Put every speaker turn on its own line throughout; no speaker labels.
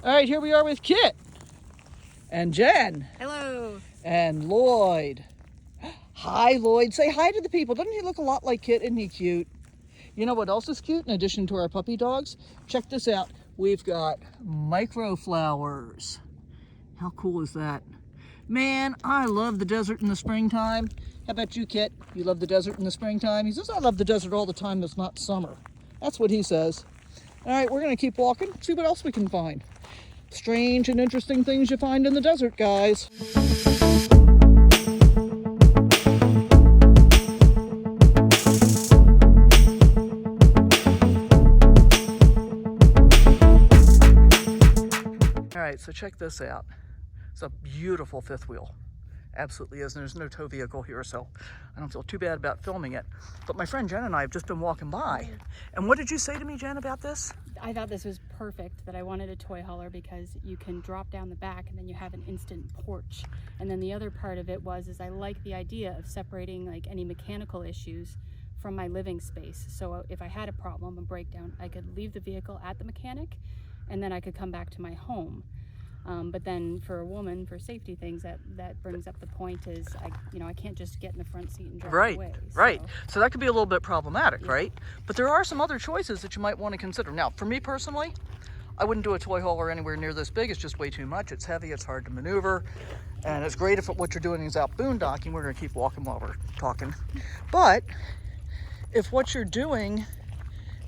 All right, here we are with Kit and Jen.
Hello.
And Lloyd. Hi, Lloyd. Say hi to the people. Doesn't he look a lot like Kit? Isn't he cute? You know what else is cute in addition to our puppy dogs? Check this out. We've got microflowers. How cool is that? Man, I love the desert in the springtime. How about you, Kit? You love the desert in the springtime? He says, I love the desert all the time. It's not summer. That's what he says. All right, we're going to keep walking, see what else we can find. Strange and interesting things you find in the desert, guys. All right, so check this out. It's a beautiful fifth wheel. Absolutely is, and there's no tow vehicle here, so I don't feel too bad about filming it. But my friend Jen and I have just been walking by. And what did you say to me, Jen, about this?
I thought this was perfect, that I wanted a toy hauler because you can drop down the back and then you have an instant porch. And then the other part of it is I like the idea of separating like any mechanical issues from my living space. So if I had a problem, a breakdown, I could leave the vehicle at the mechanic and then I could come back to my home. But then for a woman, for safety things, that brings up the point is, I can't just get in the front seat and drive away.
Right. So that could be a little bit problematic, right? But there are some other choices that you might want to consider. Now, for me personally, I wouldn't do a toy hauler anywhere near this big. It's just way too much. It's heavy. It's hard to maneuver. And it's great if what you're doing is out boondocking. We're going to keep walking while we're talking. But if what you're doing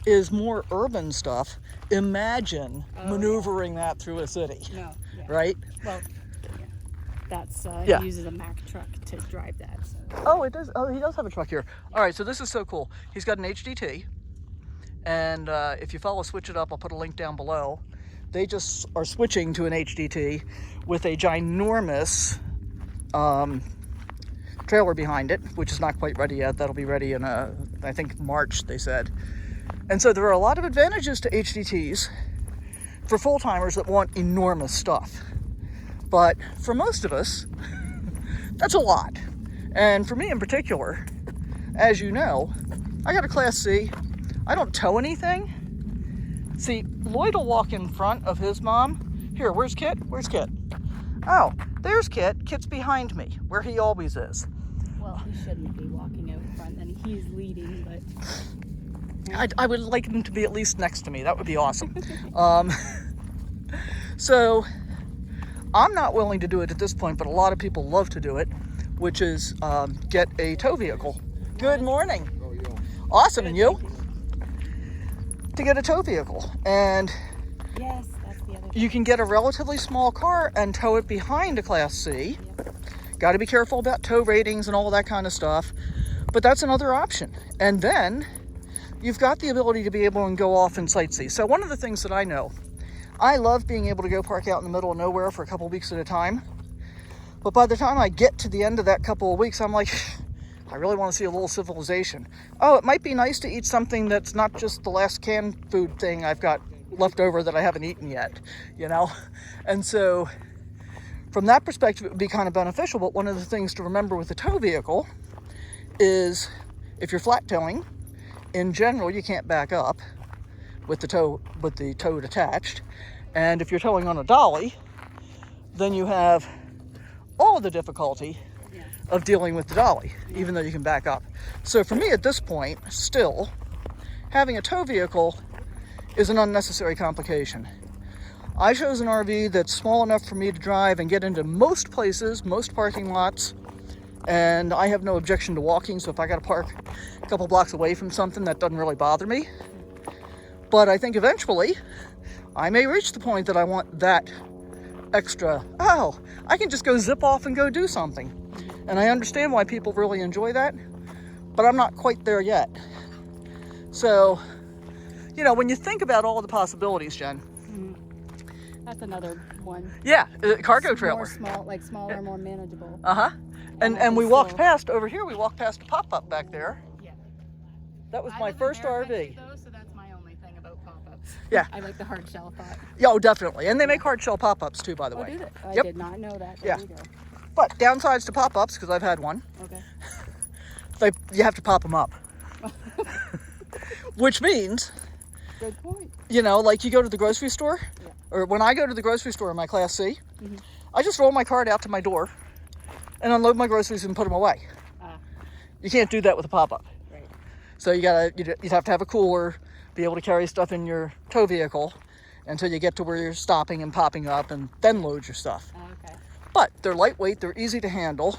is more urban stuff, imagine maneuvering that through a city.
No. Yeah.
Right?
Well, yeah. That's he uses a Mack truck to drive that. So.
Oh, it does. Oh, he does have a truck here. All right, so this is so cool. He's got an HDT, and if you follow Switch It Up, I'll put a link down below. They just are switching to an HDT with a ginormous trailer behind it, which is not quite ready yet. That'll be ready in I think March, they said. And so there are a lot of advantages to HDTs for full-timers that want enormous stuff. But for most of us, that's a lot. And for me in particular, as you know, I got a Class C. I don't tow anything. See, Lloyd will walk in front of his mom. Here, where's Kit? Where's Kit? Oh, there's Kit. Kit's behind me, where he always is.
Well, he shouldn't be walking out front, and he's leading, but...
I would like him to be at least next to me. That would be awesome. So I'm not willing to do it at this point, but a lot of people love to do it, which is get a tow vehicle. Good morning.
Oh, yeah.
Awesome. And you? To get a tow vehicle. And
yes, that's the other thing.
You can get a relatively small car and tow it behind a Class C.
Yep.
Got to be careful about tow ratings and all that kind of stuff. But that's another option. And then you've got the ability to be able to go off and sightsee. So one of the things that I know, I love being able to go park out in the middle of nowhere for a couple of weeks at a time. But by the time I get to the end of that couple of weeks, I'm like, I really want to see a little civilization. Oh, it might be nice to eat something that's not just the last canned food thing I've got left over that I haven't eaten yet, you know? And so from that perspective, it would be kind of beneficial. But one of the things to remember with a tow vehicle is if you're flat towing, in general, you can't back up with the tow attached. And if you're towing on a dolly, then you have all the difficulty of dealing with the dolly, even though you can back up. So for me at this point, still, having a tow vehicle is an unnecessary complication. I chose an RV that's small enough for me to drive and get into most places, most parking lots, and I have no objection to walking, so if I got to park a couple blocks away from something, that doesn't really bother me. But I think eventually I may reach the point that I want that extra, I can just go zip off and go do something. And I understand why people really enjoy that, but I'm not quite there yet. So, you know, when you think about all the possibilities, Jen.
That's another one.
Yeah, cargo trailer.
Smaller, more manageable.
Uh-huh. And we walked past, over here, we walked past a pop-up back there.
Yeah.
That was my first RV.
Though, so that's my only thing about pop-ups.
Yeah.
I like the hard shell thought.
Yeah, oh, definitely. And they make hard shell pop-ups too, by the way.
Do they?
Yep.
I did not know that.
Yeah.
There you go.
But downsides to pop-ups, because I've had one.
Okay.
You have to pop them up. Which means,
good point.
You know, like you go to the grocery store, or when I go to the grocery store in my Class C, I just roll my cart out to my door and unload my groceries and put them away. You can't do that with a pop-up.
Right.
So you'd have to have a cooler, be able to carry stuff in your tow vehicle until you get to where you're stopping and popping up and then load your stuff.
Okay.
But they're lightweight, they're easy to handle.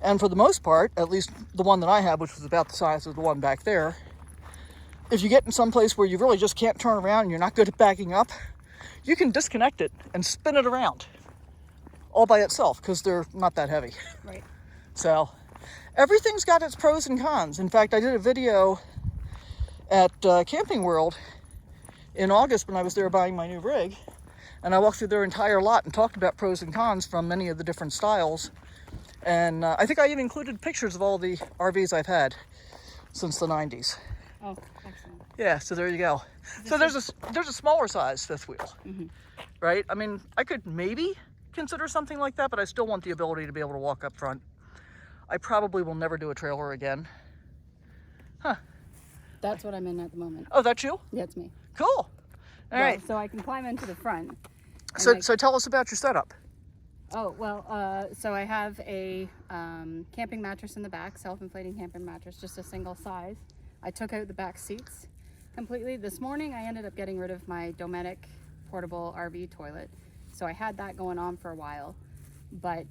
And for the most part, at least the one that I have, which was about the size of the one back there, if you get in some place where you really just can't turn around and you're not good at backing up, you can disconnect it and spin it around all by itself because they're not that heavy.
Right.
So everything's got its pros and cons. In fact, I did a video at Camping World in August when I was there buying my new rig, and I walked through their entire lot and talked about pros and cons from many of the different styles. And I think I even included pictures of all the RVs I've had since the 90s.
Oh, excellent.
Yeah, so there you go. So there's a smaller size fifth wheel, right? I mean, I could maybe consider something like that, but I still want the ability to be able to walk up front. I probably will never do a trailer again. Huh.
That's what I'm in at the moment.
Oh, that's you?
Yeah, it's me.
Cool. All right.
So I can climb into the front.
So tell us about your setup.
Oh, well, so I have a camping mattress in the back, self-inflating camping mattress, just a single size. I took out the back seats completely. This morning I ended up getting rid of my Dometic portable RV toilet. So I had that going on for a while, but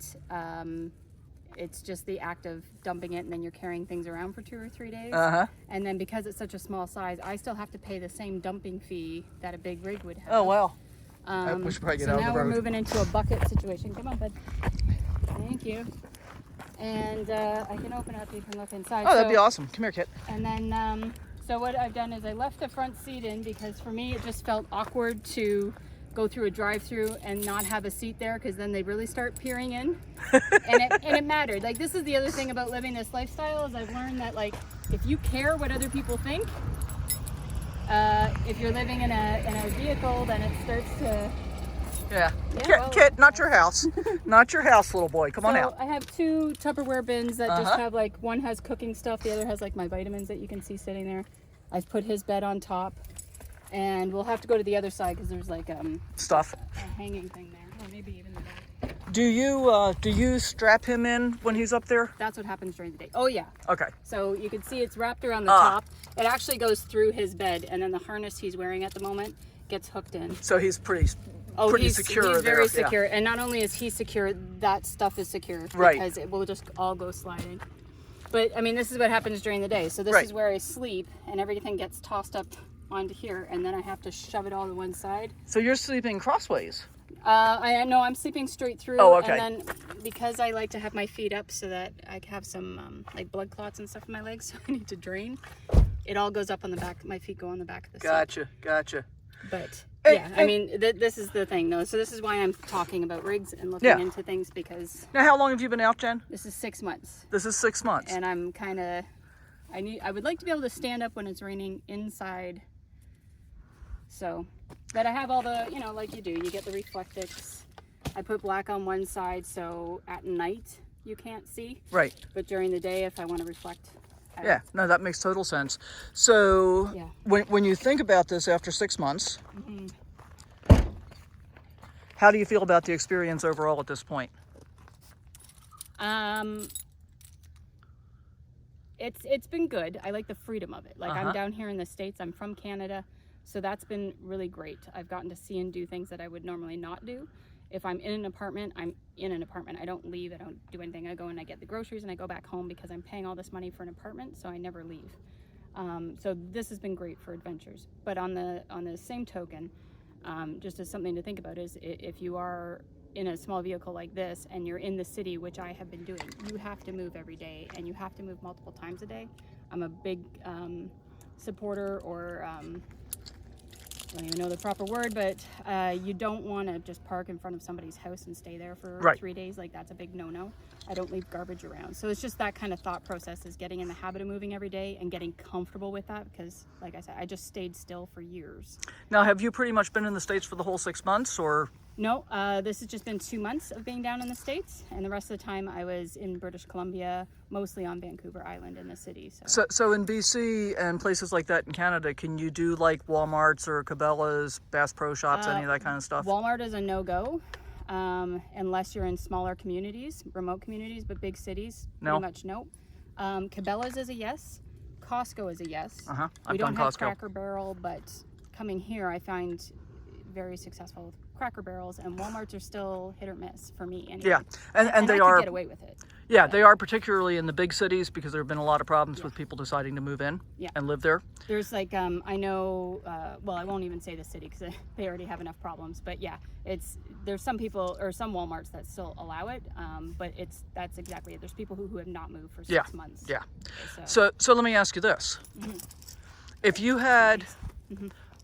it's just the act of dumping it and then you're carrying things around for 2 or 3 days. And then because it's such a small size, I still have to pay the same dumping fee that a big rig would have.
Oh, wow. We should probably get out of the road.
So now we're moving into a bucket situation. Come on, bud. Thank you. And I can open it up, you can look inside.
Oh, that'd be awesome. Come here, Kit.
And then, so what I've done is I left the front seat in because for me it just felt awkward to go through a drive-through and not have a seat there because then they really start peering in. and it mattered. Like, this is the other thing about living this lifestyle is I've learned that, like, if you care what other people think, if you're living in a vehicle, then it starts to...
Yeah. Kit, not your house. Not your house, little boy. Come on out.
I have 2 Tupperware bins that just have, like, one has cooking stuff, the other has, like, my vitamins that you can see sitting there. I've put his bed on top, and we'll have to go to the other side because there's, like,
stuff.
A hanging thing there, or maybe even the back.
Do you strap him in when he's up there?
That's what happens during the day. Oh, yeah.
Okay.
So you can see it's wrapped around the top. It actually goes through his bed, and then the harness he's wearing at the moment gets hooked in.
So he's pretty secure.
He's very secure. And not only is he secure, that stuff is secure.
Right.
Because it will just all go sliding. But, I mean, this is what happens during the day. So this is where I sleep, and everything gets tossed up onto here, and then I have to shove it all to one side.
So you're sleeping crossways?
I'm sleeping straight through.
Oh, okay.
And then because I like to have my feet up so that I have some like blood clots and stuff in my legs, so I need to drain. It all goes up on the back. My feet go on the back of the seat.
Gotcha.
But yeah, I mean, this is the thing, though. So this is why I'm talking about rigs and looking into things because.
Now, how long have you been out, Jen?
This is 6 months.
This is 6 months.
And I'm kind of, I would like to be able to stand up when it's raining inside. So, but I have all the, like you do, you get the reflectix. I put black on one side so at night you can't see. Right. But during the day, if I want to reflect.
Yeah, no, that makes total sense. So when you think about this after 6 months, how do you feel about the experience overall at this point?
It's been good. I like the freedom of it. Like I'm down here in the States. I'm from Canada. So that's been really great. I've gotten to see and do things that I would normally not do. If I'm in an apartment, I'm in an apartment. I don't leave, I don't do anything. I go and I get the groceries and I go back home because I'm paying all this money for an apartment, so I never leave. So this has been great for adventures. But on the same token, just as something to think about is if you are in a small vehicle like this and you're in the city, which I have been doing, you have to move every day and you have to move multiple times a day. I'm a big supporter or I don't even know the proper word, but you don't want to just park in front of somebody's house and stay there for 3 days. Like, that's a big no-no. I don't leave garbage around. So it's just that kind of thought process is getting in the habit of moving every day and getting comfortable with that because, like I said, I just stayed still for years.
Now, have you pretty much been in the States for the whole 6 months, or?
No, this has just been 2 months of being down in the States, and the rest of the time I was in British Columbia, mostly on Vancouver Island in the city.
So in BC and places like that in Canada, can you do like Walmarts or Cabela's, Bass Pro Shops, any of that kind of stuff?
Walmart is a no-go, unless you're in smaller communities, remote communities, but big cities,
No.
pretty much no. Cabela's is a yes. Costco is a yes.
I've
We don't
done
have
Costco.
Cracker Barrel, but coming here I find very successful with Cracker Barrels, and Walmarts are still hit or miss for me anyway.
Yeah, and they
I
are.
could get away with it.
Yeah, they are, particularly in the big cities, because there have been a lot of problems with people deciding to move in and live there.
There's like, I know, well, I won't even say the city because they already have enough problems, but yeah, there's some people or some Walmarts that still allow it, but that's exactly it. There's people who have not moved for 6 months.
Yeah. So let me ask you this. If you had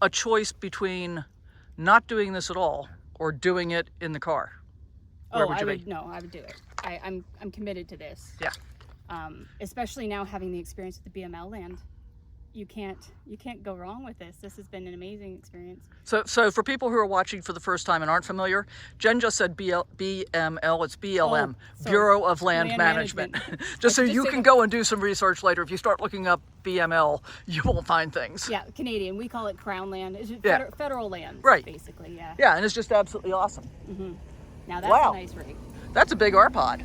a choice between not doing this at all or doing it in the car, where would you be?
No, I would do it. I'm committed to this.
Yeah.
Especially now having the experience with the BML land. You can't go wrong with this. This has been an amazing experience.
So for people who are watching for the first time and aren't familiar, Jen just said BML, it's BLM, Bureau of Land Management. just so you can go and do some research later. If you start looking up BML, you won't find things.
Yeah, Canadian. We call it Crown land. It's federal land,
right?
Basically, yeah.
Yeah, and it's just absolutely awesome.
Now that's a nice rig.
That's a big R-Pod.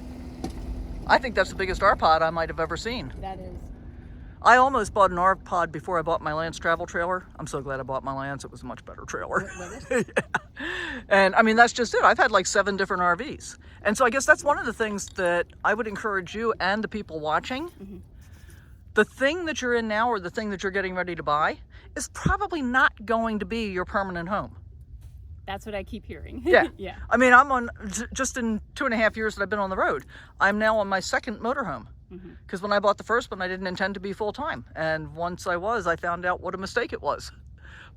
I think that's the biggest R-Pod I might have ever seen.
That is.
I almost bought an R-Pod before I bought my Lance travel trailer. I'm so glad I bought my Lance. It was a much better trailer.
Was it?
Yeah. And I mean, that's just it. I've had like 7 different RVs. And so I guess that's one of the things that I would encourage you and the people watching. The thing that you're in now or the thing that you're getting ready to buy is probably not going to be your permanent home.
That's what I keep hearing.
Yeah.
Yeah.
I mean, I'm on, just in 2.5 years that I've been on the road, I'm now on my 2nd motorhome. Because when I bought the first one, I didn't intend to be full-time. And once I found out what a mistake it was.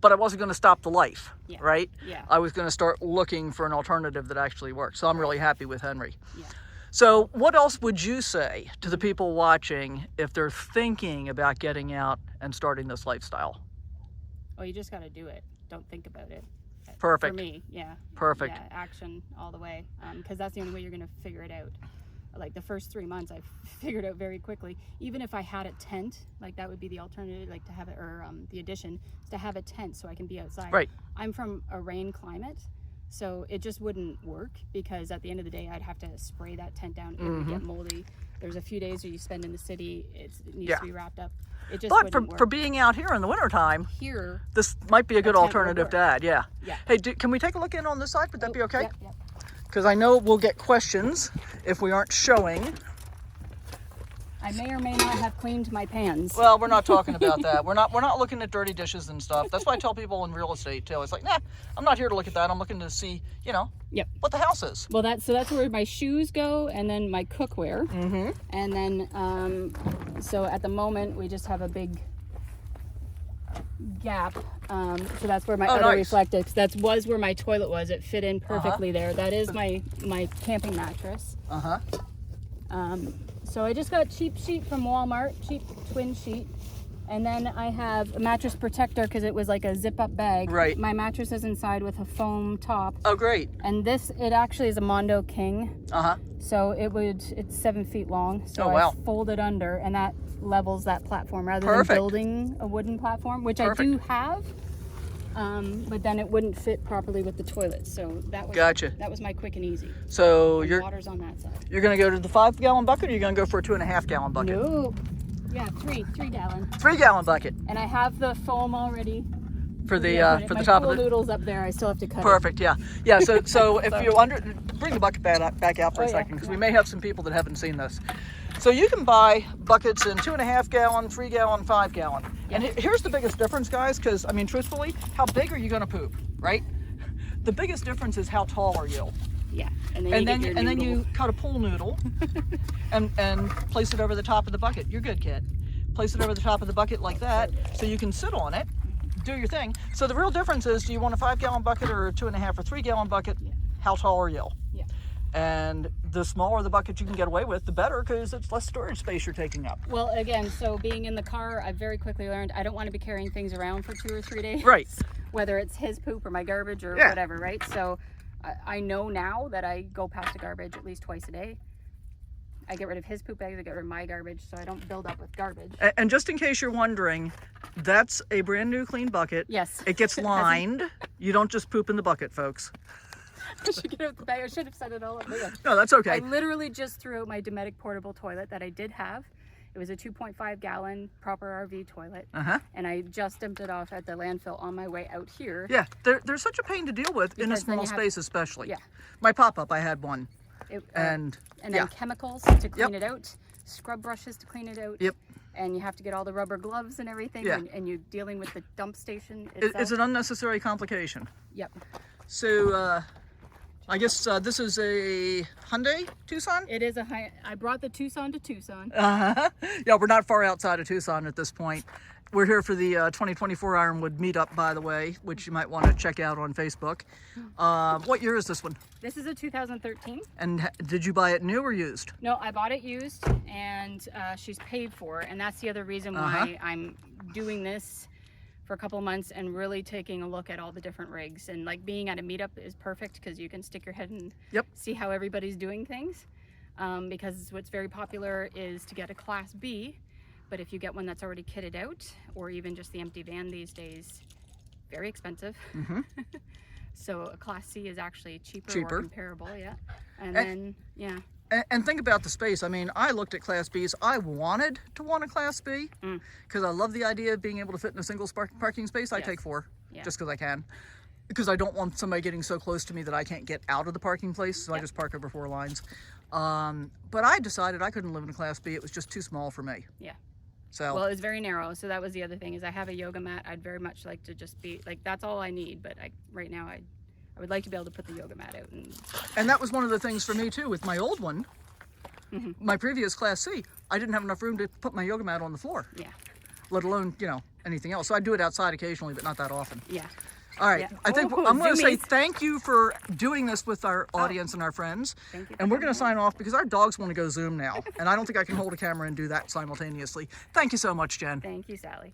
But I wasn't going to stop the life, right?
Yeah.
I was going to start looking for an alternative that actually worked. So I'm really happy with Henry.
Yeah.
So what else would you say to the people watching if they're thinking about getting out and starting this lifestyle?
Oh, you just got to do it. Don't think about it.
Perfect.
For me, yeah.
Perfect.
Yeah, action all the way. Because that's the only way you're going to figure it out. Like the first 3 months, I figured out very quickly. Even if I had a tent, like that would be the alternative, like to have it, or the addition, is to have a tent so I can be outside.
Right.
I'm from a rain climate, so it just wouldn't work because at the end of the day, I'd have to spray that tent down. It would get moldy. There's a few days where you spend in the city. It needs to be wrapped up. It just
But
wouldn't work.
for being out here in the wintertime,
Here,
this might be a good
tent would
alternative to
work.
add. Yeah.
Yeah.
Hey, can we take a look in on this side? Would that be okay?
Yep.
Because I know we'll get questions if we aren't showing.
I may or may not have cleaned my pans.
Well, we're not talking about that. We're not looking at dirty dishes and stuff. That's why I tell people in real estate too. It's like, nah, I'm not here to look at that. I'm looking to see, what the house is.
Well, that's where my shoes go, and then my cookware. And then, so at the moment we just have a big gap. So that's where my other reflective. That was where my toilet was. It fit in perfectly there. That is my camping mattress. So I just got cheap sheet from Walmart, cheap twin sheet. And then I have a mattress protector because it was like a zip up bag.
Right.
My mattress is inside with a foam top.
Oh, great.
And it actually is a Mondo King. So it's 7 feet long. So I fold it under and that levels that platform rather than building a wooden platform, which I do have. But then it wouldn't fit properly with the toilet. So that was my quick and easy.
So
water's on that side.
You're going to go to the 5-gallon bucket, or you're going to go for a 2.5-gallon bucket?
No. Yeah, 3 gallon.
3-gallon bucket.
And I have the foam already.
For the top of the
noodles up there, I still have to cut.
Perfect. Yeah. So if you bring the bucket back out for a second, because we may have some people that haven't seen this. So you can buy buckets in 2.5-gallon, 3-gallon, 5-gallon. And here's the biggest difference, guys, because I mean, truthfully, how big are you going to poop, right? The biggest difference is how tall are you.
Yeah. And
then you cut a pool noodle and place it over the top of the bucket. You're good, kid. Place it over the top of the bucket like that, so you can sit on it, do your thing. So the real difference is, do you want a 5-gallon bucket or a 2.5 or 3-gallon bucket? How tall are you?
Yeah.
And the smaller the bucket you can get away with, the better, because it's less storage space you're taking up.
Well, again, so being in the car, I very quickly learned I don't want to be carrying things around for 2 or 3 days.
Right.
Whether it's his poop or my garbage or whatever, right? So I know now that I go past the garbage at least twice a day. I get rid of his poop bags, I get rid of my garbage, so I don't build up with garbage.
And just in case you're wondering, that's a brand new clean bucket.
Yes.
It gets lined. You don't just poop in the bucket, folks.
I should get out the bag. I should have said it all up there.
No, that's okay.
I literally just threw out my Dometic portable toilet that I did have. It was a 2.5 gallon proper RV toilet. And I just dumped it off at the landfill on my way out here.
Yeah, they're such a pain to deal with in a
Because then
small
you have-
space, especially.
Yeah.
My pop-up, I had one. And
then
yeah.
chemicals to clean it out, scrub brushes to clean it out.
Yep.
And you have to get all the rubber gloves and everything.
Yeah.
And you're dealing with the dump station itself.
It's an unnecessary complication.
Yep.
So, I guess this is a Hyundai Tucson?
It is I brought the Tucson to Tucson.
Yeah, we're not far outside of Tucson at this point. We're here for the 2024 Ironwood meetup, by the way, which you might want to check out on Facebook. What year is this one?
This is a 2013.
And did you buy it new or used?
No, I bought it used, and she's paid for, and that's the other reason why I'm doing this for a couple of months and really taking a look at all the different rigs. And like being at a meetup is perfect because you can stick your head and see how everybody's doing things. Because what's very popular is to get a Class B, but if you get one that's already kitted out, or even just the empty van these days, very expensive. So a Class C is actually cheaper. Or comparable, yeah. And then, yeah.
And think about the space. I mean, I looked at Class Bs. I wanted to want a Class B because I love the idea of being able to fit in a single parking space. I take 4 just because I can. Because I don't want somebody getting so close to me that I can't get out of the parking place, so I just park over 4 lines. But I decided I couldn't live in a Class B. It was just too small for me.
Yeah.
So.
Well, it's very narrow, so that was the other thing, is I have a yoga mat. I'd very much like to just be, like, that's all I need, but right now I would like to be able to put the yoga mat out.
And that was one of the things for me too with my old one. My previous Class C, I didn't have enough room to put my yoga mat on the floor.
Yeah.
Let alone, anything else. So I do it outside occasionally, but not that often.
Yeah.
All right.
Yeah.
I think I'm going to say thank you for doing this with our audience and our friends.
Thank you.
And we're going to sign off because our dogs want to go Zoom now. And I don't think I can hold a camera and do that simultaneously. Thank you so much, Jen.
Thank you, Sally.